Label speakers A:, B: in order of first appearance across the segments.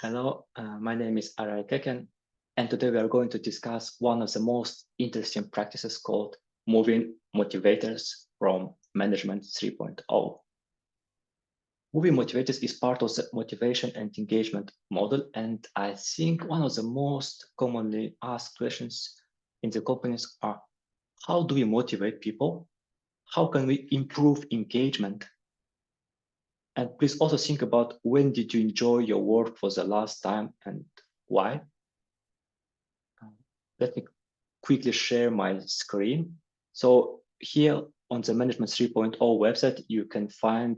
A: Hello, my name is Aray Keken, and today we are going to discuss one of the most interesting practices called Moving Motivators from Management 3.0. Moving Motivators is part of the motivation and engagement model, and I think one of the most commonly asked questions in the companies are, how do we motivate people? How can we improve engagement? And please also think about, when did you enjoy your work for the last time and why? Let me quickly share my screen. So here on the Management 3.0 website, you can find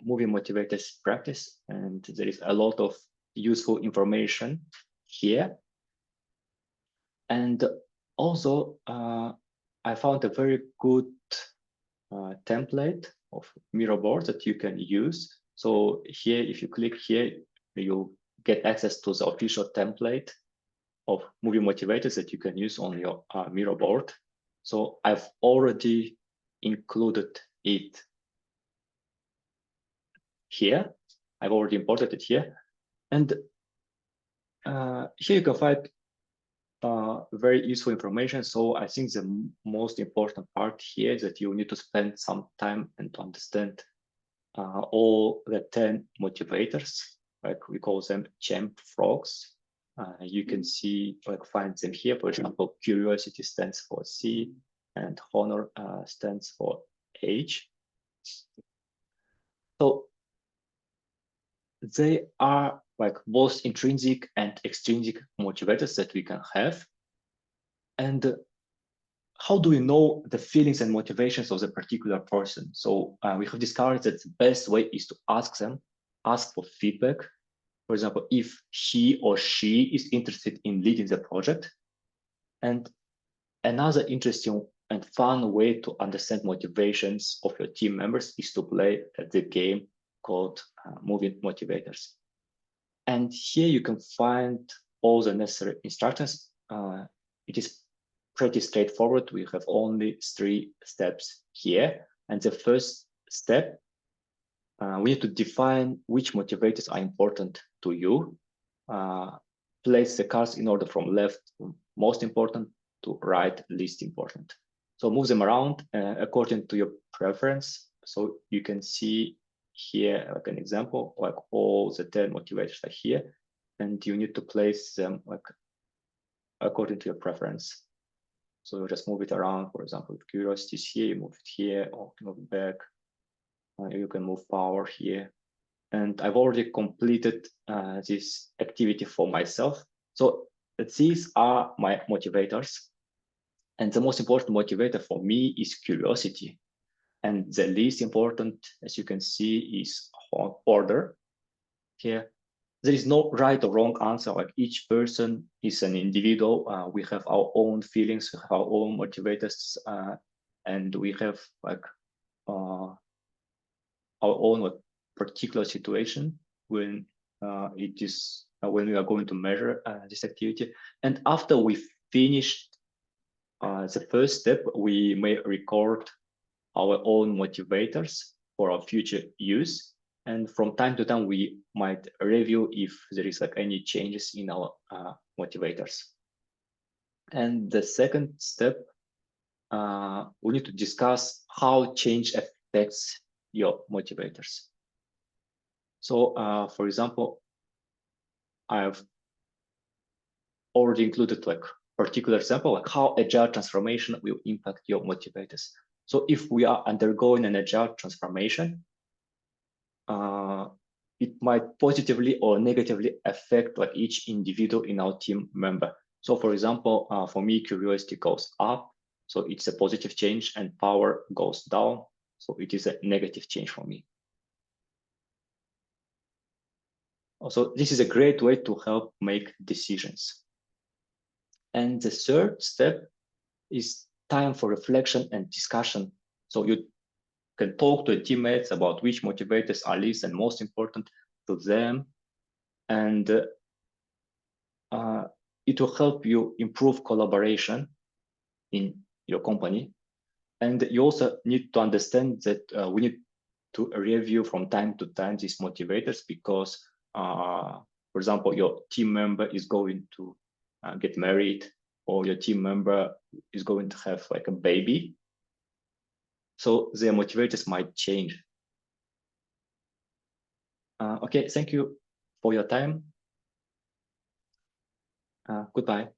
A: Moving Motivators practice, and there is a lot of useful information here. And also, I found a very good template of Miro board that you can use. So here, if you click here, you get access to the official template of Moving Motivators that you can use on your Miro board. So I've already included it here. I've already imported it here. And here you can find very useful information. So I think the most important part here is that you need to spend some time and to understand all the 10 motivators, like we call them champ frogs. You can see, like, find them here. For example, curiosity stands for C, and honor stands for H. So they are like both intrinsic and extrinsic motivators that we can have. And how do we know the feelings and motivations of the particular person? So we have discovered that the best way is to ask for feedback. For example, if he or she is interested in leading the project. And another interesting and fun way to understand motivations of your team members is to play the game called Moving Motivators. And here you can find all the necessary instructions. It is pretty straightforward. We have only 3 steps here. And the first step, we need to define which motivators are important to you. Place the cards in order from left to most important to right least important. So move them around according to your preference. So you can see here, like an example, like all the 10 motivators are here, and you need to place them like according to your preference. So you just move it around. For example, if curiosity is here, you move it here, or move it back. You can move power here. And I've already completed this activity for myself. So these are my motivators. And the most important motivator for me is curiosity. And the least important, as you can see, is order. Here, there is no right or wrong answer. Like, each person is an individual. We have our own feelings, we have our own motivators, and we have like our own particular situation when it is when we are going to measure this activity. And after we finished the first step, we may record our own motivators for our future use. And from time to time, we might review if there is like any changes in our motivators. And the second step, we need to discuss how change affects your motivators. So for example, I've already included like particular example, like how agile transformation will impact your motivators. So if we are undergoing an agile transformation, it might positively or negatively affect like each individual in our team member. So for example, for me, curiosity goes up, so it's a positive change, and power goes down, so it is a negative change for me. Also, this is a great way to help make decisions. And the third step is time for reflection and discussion. So you can talk to your teammates about which motivators are least and most important to them. And it will help you improve collaboration in your company. And you also need to understand that we need to review from time to time these motivators, because For example, your team member is going to get married, or your team member is going to have like a baby. So their motivators might change. Okay, thank you for your time. Goodbye.